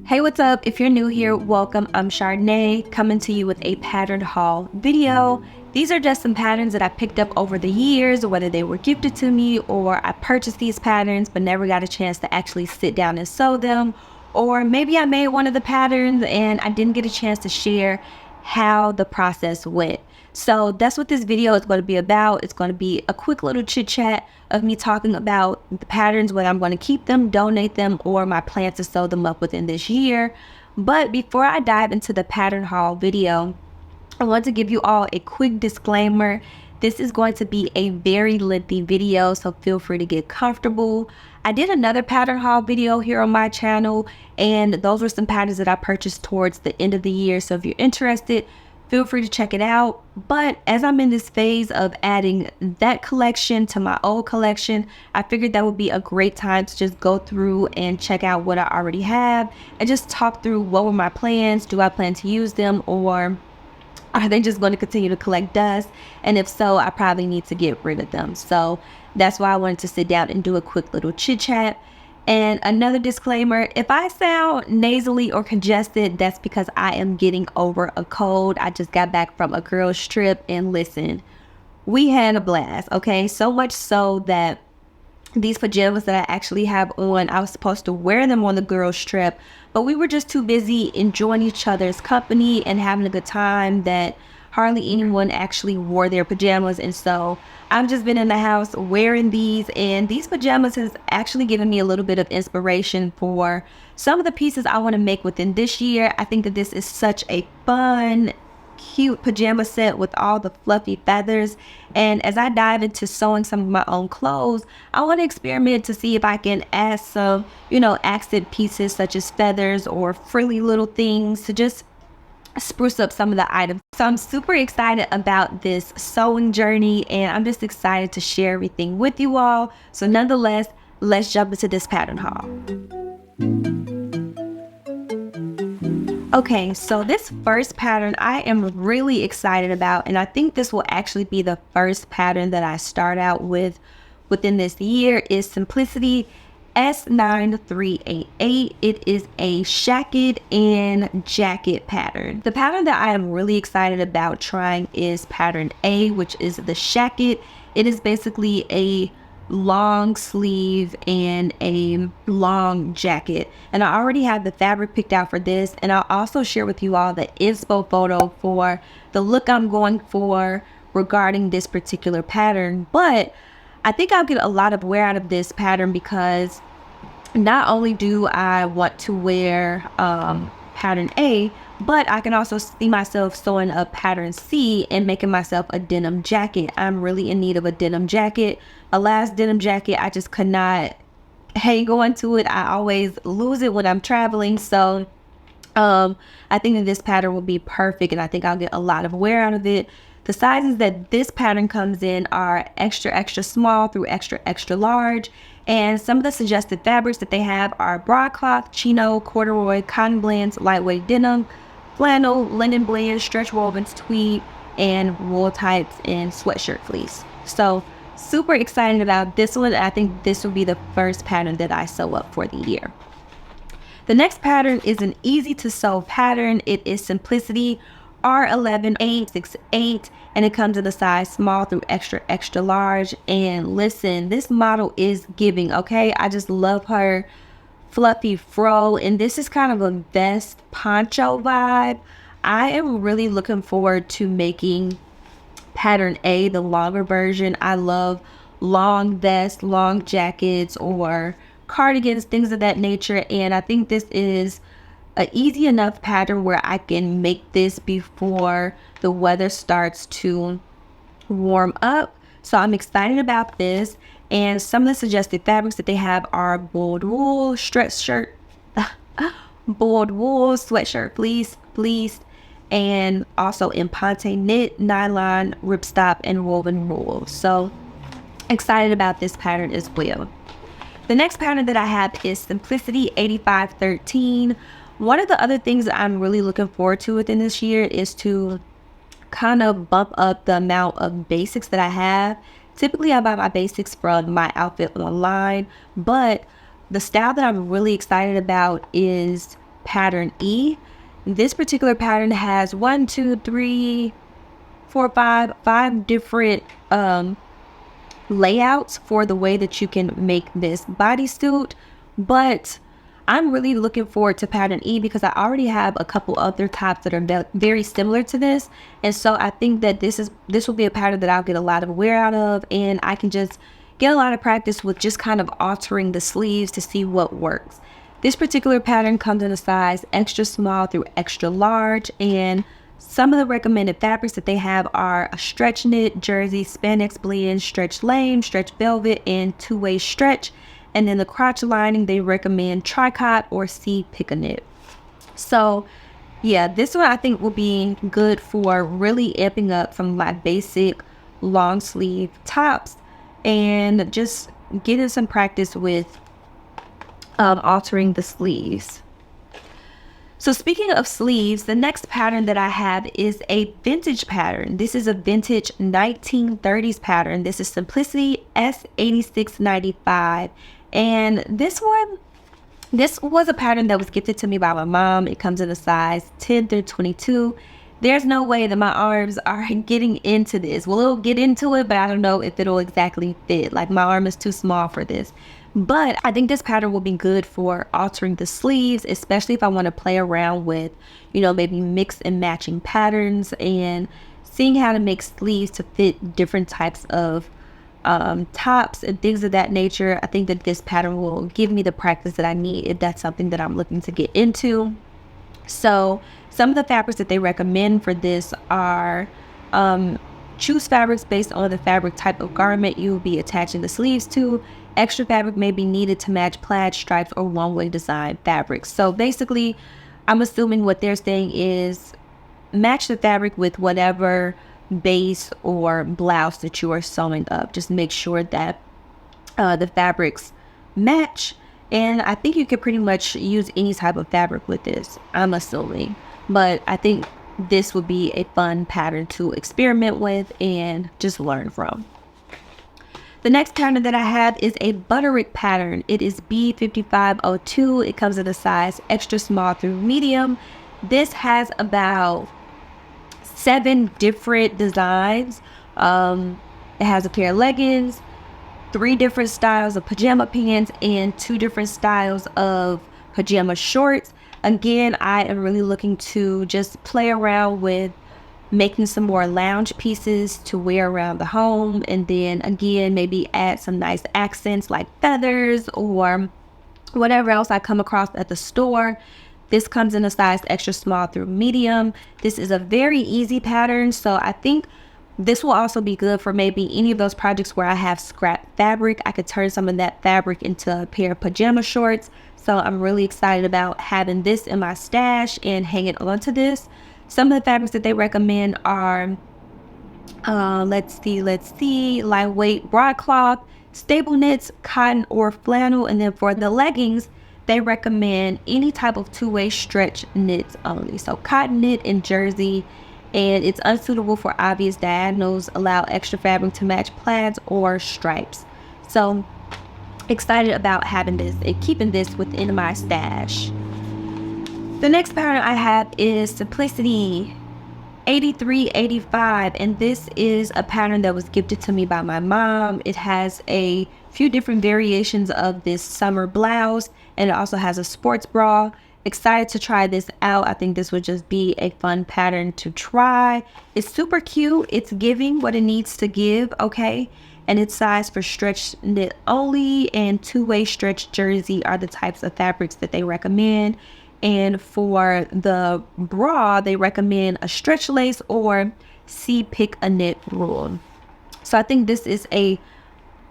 Hey, what's up? If you're new here, welcome. I'm Chardonnay, coming to you with a pattern haul video. These are just some patterns that I picked up over the years, whether they were gifted to me or I purchased these patterns but never got a chance to actually sit down and sew them. Or maybe I made one of the patterns and I didn't get a chance to share how the process went. So that's what this video is going to be about. It's going to be a quick little chit chat of me talking about the patterns, whether I'm going to keep them, donate them, or my plans to sew them up within this year. But before I dive into the pattern haul video, I want to give you all a quick disclaimer. This is going to be a very lengthy video, so feel free to get comfortable. I did another pattern haul video here on my channel, and those were some patterns that I purchased towards the end of the year. So if you're interested, feel free to check it out. But as I'm in this phase of adding that collection to my old collection, I figured that would be a great time to just go through and check out what I already have and just talk through what were my plans. Do I plan to use them, or are they just going to continue to collect dust? And if so, I probably need to get rid of them. So that's why I wanted to sit down and do a quick little chit chat. And another disclaimer, if I sound nasally or congested, that's because I am getting over a cold. I just got back from a girls trip, and listen, we had a blast, okay? So much so that these pajamas that I actually have on, I was supposed to wear them on the girls trip, but we were just too busy enjoying each other's company and having a good time that hardly anyone actually wore their pajamas. And so I've just been in the house wearing these, and these pajamas has actually given me a little bit of inspiration for some of the pieces I want to make within this year. I think that this is such a fun, cute pajama set with all the fluffy feathers. And as I dive into sewing some of my own clothes, I want to experiment to see if I can add some, accent pieces such as feathers or frilly little things to just spruce up some of the items. So I'm super excited about this sewing journey, and I'm just excited to share everything with you all. So nonetheless, let's jump into this pattern haul. Okay, so this first pattern I am really excited about, and I think this will actually be the first pattern that I start out with within this year, is Simplicity S9388. It is a shacket and jacket pattern. The pattern that I am really excited about trying is pattern A, which is the shacket. It is basically a long sleeve and a long jacket, and I already have the fabric picked out for this, and I'll also share with you all the inspo photo for the look I'm going for regarding this particular pattern. But I think I'll get a lot of wear out of this pattern because not only do I want to wear pattern A, but I can also see myself sewing up pattern C and making myself a denim jacket. I'm really in need of a denim jacket. A last denim jacket, I just could not hang on to it. I always lose it when I'm traveling. So I think that this pattern will be perfect, and I think I'll get a lot of wear out of it. The sizes that this pattern comes in are extra, extra small through extra, extra large. And some of the suggested fabrics that they have are broadcloth, chino, corduroy, cotton blends, lightweight denim, flannel, linen blends, stretch wovens, tweed, and wool types, and sweatshirt fleece. So super excited about this one. I think this will be the first pattern that I sew up for the year. The next pattern is an easy to sew pattern. It is Simplicity R11868, and it comes in a size small through extra, extra large. And listen, this model is giving, okay? I just love her fluffy fro, and this is kind of a vest poncho vibe. I am really looking forward to making pattern A, the longer version. I love long vests, long jackets, or cardigans, things of that nature, and I think this is an easy enough pattern where I can make this before the weather starts to warm up. So I'm excited about this. And some of the suggested fabrics that they have are boiled wool, stretch shirt, boiled wool, sweatshirt fleece, and also impante knit, nylon, ripstop, and woven wool. So excited about this pattern as well. The next pattern that I have is Simplicity 8513. One of the other things that I'm really looking forward to within this year is to kind of bump up the amount of basics that I have. Typically, I buy my basics from my outfit online, but the style that I'm really excited about is pattern E. This particular pattern has 5 different layouts for the way that you can make this bodysuit, but I'm really looking forward to pattern E because I already have a couple other tops that are very similar to this, and so I think that this will be a pattern that I'll get a lot of wear out of, and I can just get a lot of practice with just kind of altering the sleeves to see what works. This particular pattern comes in a size extra small through extra large, and some of the recommended fabrics that they have are a stretch knit, jersey, spandex blend, stretch lame, stretch velvet, and two-way stretch. And then the crotch lining, they recommend tricot or C pick a knit. So yeah, this one I think will be good for really amping up some like basic long sleeve tops and just getting some practice with altering the sleeves. So speaking of sleeves, the next pattern that I have is a vintage pattern. This is a vintage 1930s pattern. This is Simplicity S8695. And this was a pattern that was gifted to me by my mom. It comes in a size 10 through 22. There's no way that my arms are getting into this. Well, it'll get into it, but I don't know if it'll exactly fit. Like my arm is too small for this. But I think this pattern will be good for altering the sleeves, especially if I want to play around with, maybe mix and matching patterns and seeing how to make sleeves to fit different types of tops and things of that nature. I think that this pattern will give me the practice that I need if that's something that I'm looking to get into. So some of the fabrics that they recommend for this are choose fabrics based on the fabric type of garment you will be attaching the sleeves to. Extra fabric may be needed to match plaid, stripes, or one-way design fabrics. So basically, I'm assuming what they're saying is match the fabric with whatever base or blouse that you are sewing up. Just make sure that the fabrics match, and I think you could pretty much use any type of fabric with this, I'm assuming. But I think this would be a fun pattern to experiment with and just learn from. The next pattern that I have is a Butterick pattern. It is B5502. It comes in a size extra small through medium. This has about 7 different designs. It has a pair of leggings, 3 different styles of pajama pants, and 2 different styles of pajama shorts. Again, I am really looking to just play around with making some more lounge pieces to wear around the home, and then again maybe add some nice accents like feathers or whatever else I come across at the store. This comes in a size extra small through medium. This is a very easy pattern, so I think this will also be good for maybe any of those projects where I have scrap fabric. I could turn some of that fabric into a pair of pajama shorts. So I'm really excited about having this in my stash and hanging onto this. Some of the fabrics that they recommend are, let's see, lightweight broadcloth, stable knits, cotton or flannel. And then for the leggings, they recommend any type of two-way stretch knits only. So cotton knit and jersey, and it's unsuitable for obvious diagonals. Allow extra fabric to match plaids or stripes. So excited about having this and keeping this within my stash. The next pattern I have is Simplicity 8385, and this is a pattern that was gifted to me by my mom. It has a few different variations of this summer blouse, and it also has a sports bra. Excited to try this out. I think this would just be a fun pattern to try. It's super cute. It's giving what it needs to give, okay? And it's sized for stretch knit only, and two-way stretch jersey are the types of fabrics that they recommend. And for the bra, they recommend a stretch lace or C pick a knit rule. So I think this is a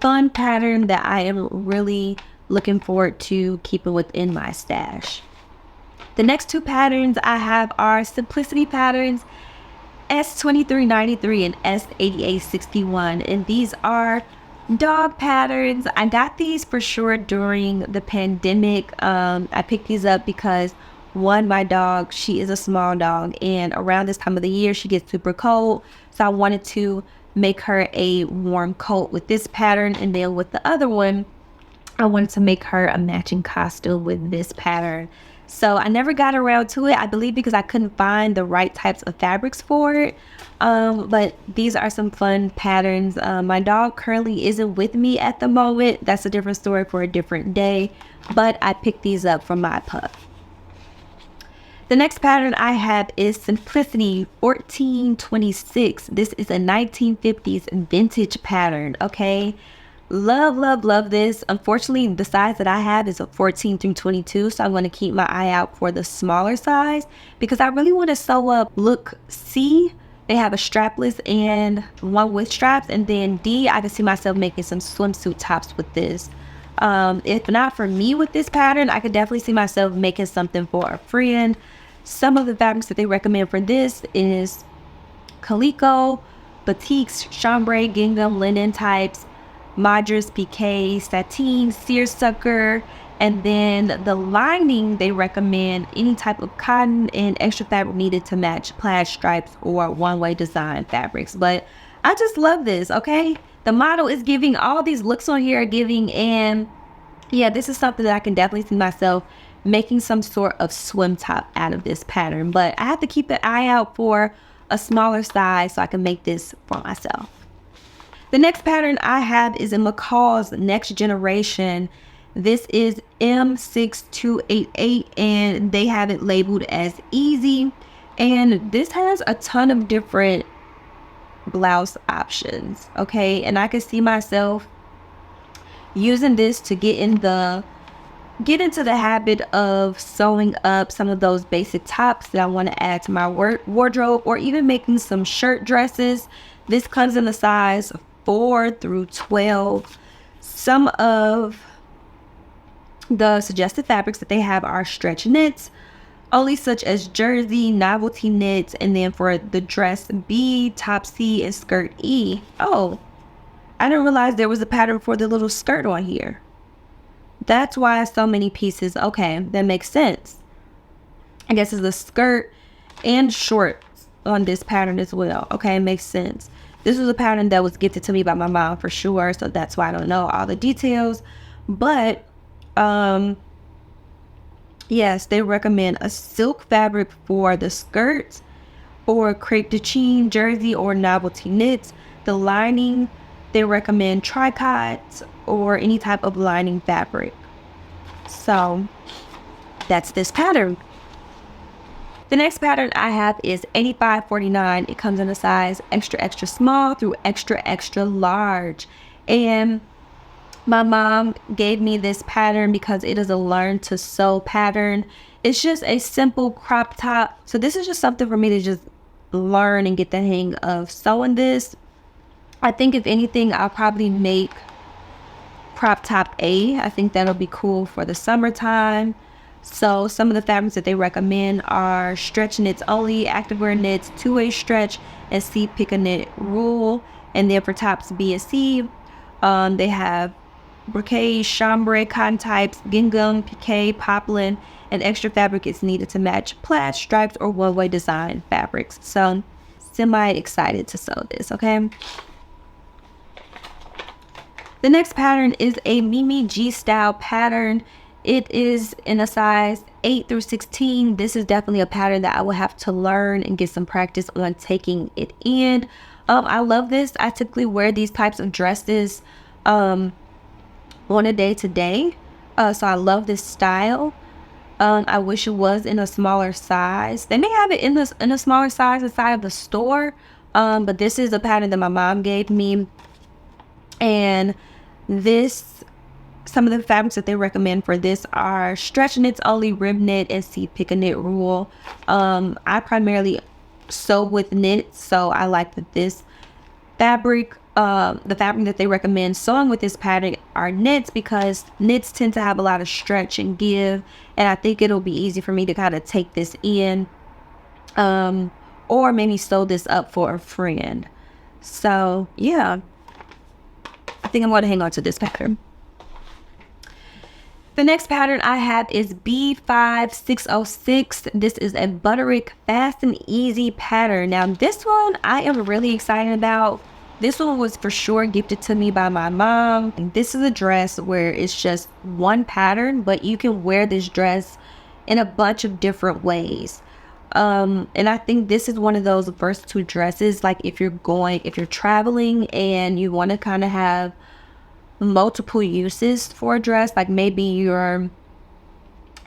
fun pattern that I am really looking forward to keeping within my stash. The next 2 patterns I have are Simplicity patterns, S2393 and S8861, and these are dog patterns. I got these for sure during the pandemic. I picked these up because one, my dog, she is a small dog, and around this time of the year she gets super cold, so I wanted to make her a warm coat with this pattern, and then with the other one I wanted to make her a matching costume with this pattern. So I never got around to it, I believe because I couldn't find the right types of fabrics for it. But these are some fun patterns. My dog currently isn't with me at the moment. That's a different story for a different day. But I picked these up from my pup. The next pattern I have is Simplicity 1426. This is a 1950s vintage pattern, okay? Love, love, love this. Unfortunately, the size that I have is a 14 through 22, so I'm going to keep my eye out for the smaller size because I really want to sew up look C. They have a strapless and one with straps, and then D, I can see myself making some swimsuit tops with this. If not for me with this pattern, I could definitely see myself making something for a friend. Some of the fabrics that they recommend for this is calico, batiks, chambray, gingham, linen types, madras, piqué, sateen, seersucker, and then the lining they recommend any type of cotton and extra fabric needed to match plaid stripes or one-way design fabrics. But I just love this, okay? The model is giving, all these looks on here are giving, and yeah, this is something that I can definitely see myself making some sort of swim top out of this pattern. But I have to keep an eye out for a smaller size so I can make this for myself. The next pattern I have is in McCall's Next Generation. This is M6288 and they have it labeled as easy. And this has a ton of different blouse options, okay? And I can see myself using this to get into the habit of sewing up some of those basic tops that I want to add to my wardrobe, or even making some shirt dresses. This comes in the size 4 through 12. Some of the suggested fabrics that they have are stretch knits, only such as jersey, novelty knits, and then for the dress B, top C, and skirt E. Oh, I didn't realize there was a pattern for the little skirt on here. That's why so many pieces. Okay, that makes sense. I guess it's the skirt and shorts on this pattern as well. Okay, it makes sense. This was a pattern that was gifted to me by my mom for sure, so that's why I don't know all the details. But yes, they recommend a silk fabric for the skirts, or crepe de chine, jersey, or novelty knits. The lining, they recommend tricots or any type of lining fabric. So that's this pattern. The next pattern I have is 8549. It comes in a size extra, extra small through extra, extra large. And my mom gave me this pattern because it is a learn to sew pattern. It's just a simple crop top. So this is just something for me to just learn and get the hang of sewing this. I think if anything, I'll probably make crop top A. I think that'll be cool for the summertime. So some of the fabrics that they recommend are stretch knits only, activewear knits, two-way stretch, and C pick a knit rule. And then for tops B and C, they have brocade, chambray, cotton types, gingham, piqué, poplin, and extra fabric is needed to match plaid, stripes, or one-way design fabrics. So semi excited to sew this, okay? The next pattern is a Mimi G style pattern. It is in a size 8 through 16. This is definitely a pattern that I will have to learn and get some practice on taking it in. I love this. I typically wear these types of dresses on a day-to-day. So I love this style. I wish it was in a smaller size. They may have it in a smaller size inside of the store. But this is a pattern that my mom gave me. And some of the fabrics that they recommend for this are stretch knits only, rib knit, and C pick a knit rule. I primarily sew with knits, so I like that this fabric, the fabric that they recommend sewing with this pattern are knits, because knits tend to have a lot of stretch and give, and I think it'll be easy for me to kind of take this in, or maybe sew this up for a friend. So yeah, I think I'm going to hang on to this pattern. The next pattern I have is B5606. This is a Butterick fast and easy pattern. Now this one I am really excited about. This one was for sure gifted to me by my mom. And this is a dress where it's just one pattern, but you can wear this dress in a bunch of different ways. And I think this is one of those versatile dresses, like if you're traveling and you want to kind of have multiple uses for a dress, like maybe you're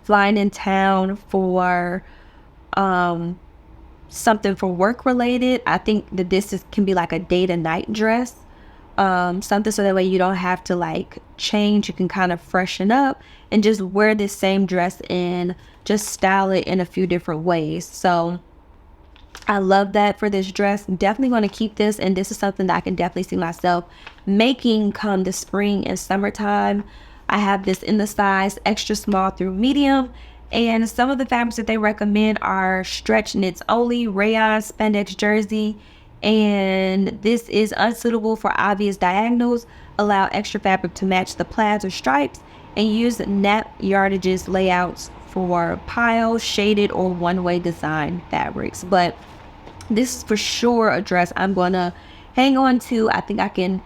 flying in town for something for work related. I think that can be like a day to night dress, something so that way you don't have to like change. You can kind of freshen up and just wear this same dress and just style it in a few different ways. So I love that for this dress. Definitely want to keep this, and this is something that I can definitely see myself making come the spring and summertime. I have this in the size extra small through medium, and some of the fabrics that they recommend are stretch knits only, rayon, spandex jersey, and this is unsuitable for obvious diagonals. Allow extra fabric to match the plaids or stripes, and use nap yardages layouts for pile, shaded, or one-way design fabrics. But this is for sure a dress I'm gonna hang on to. I think I can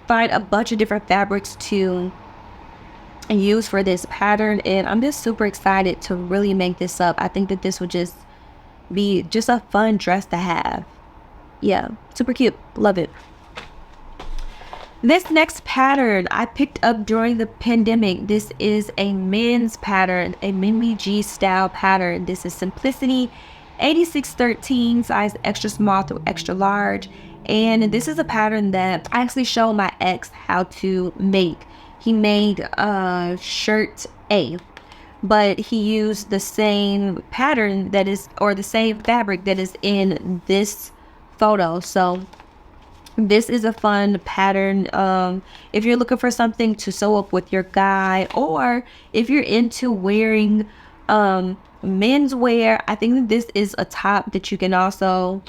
find a bunch of different fabrics to use for this pattern, and I'm just super excited to really make this up. I think that this would just be just a fun dress to have. Yeah, super cute. Love it. This next pattern I picked up during the pandemic. This is a men's pattern, a Mimi G style pattern. This is Simplicity 8613, size extra small through extra large. And this is a pattern that I actually showed my ex how to make. He made shirt A, but he used the same pattern that is, or the same fabric that is in this photo. So this is a fun pattern if you're looking for something to sew up with your guy, or if you're into wearing menswear. I think that this is a top that you can also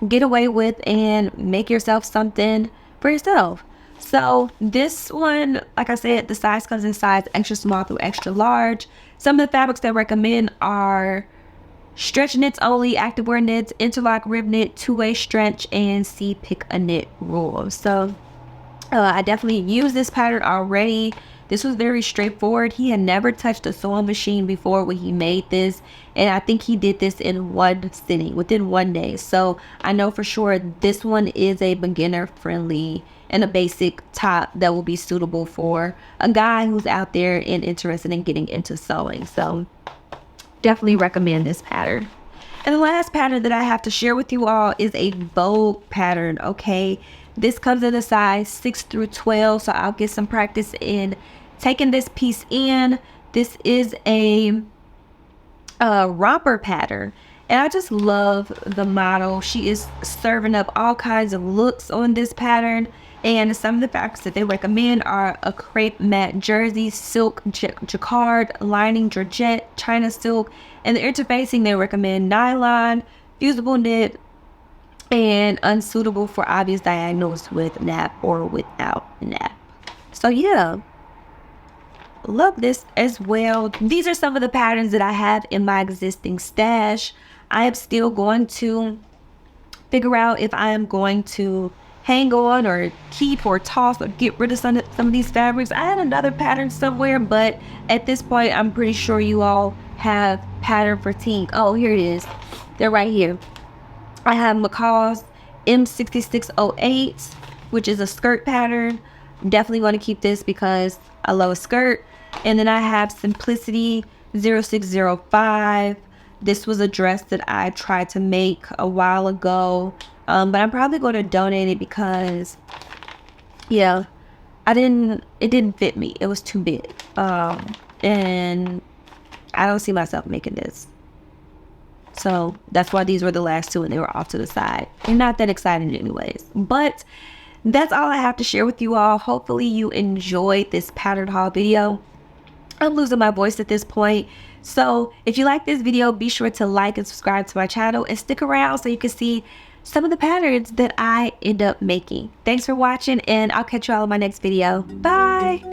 get away with and make yourself something for yourself. So this one, like I said, the size comes in size extra small through extra large. Some of the fabrics they recommend are stretch knits only, activewear knits, interlock rib knit, two-way stretch, and see pick a knit rule. So I definitely used this pattern already. This was very straightforward. He had never touched a sewing machine before when he made this, and I think he did this in one sitting, within 1 day. So I know for sure this one is a beginner friendly and a basic top that will be suitable for a guy who's out there and interested in getting into sewing. So definitely recommend this pattern. And the last pattern that I have to share with you all is a Vogue pattern, okay? This comes in a size 6 through 12, so I'll get some practice in taking this piece in. This is a romper pattern, and I just love the model. She is serving up all kinds of looks on this pattern. And some of the fabrics that they recommend are a crepe matte jersey, silk jacquard, lining georgette, china silk, and the interfacing they recommend nylon, fusible knit, and unsuitable for obvious diagonals with nap or without nap. So yeah, love this as well. These are some of the patterns that I have in my existing stash. I am still going to figure out if I am going to hang on or keep or toss or get rid of some of these fabrics. I had another pattern somewhere, but at this point I'm pretty sure you all have pattern fatigue. Oh, here it is. They're right here. I have McCalls M6608, which is a skirt pattern. Definitely want to keep this because I love a skirt. And then I have Simplicity 0605. This was a dress that I tried to make a while ago. But I'm probably going to donate it because, yeah, it didn't fit me. It was too big. And I don't see myself making this. So that's why these were the last two and they were off to the side. They're not that exciting anyways. But that's all I have to share with you all. Hopefully you enjoyed this pattern haul video. I'm losing my voice at this point. So if you like this video, be sure to like and subscribe to my channel and stick around so you can see some of the patterns that I end up making. Thanks for watching, and I'll catch you all in my next video. Bye!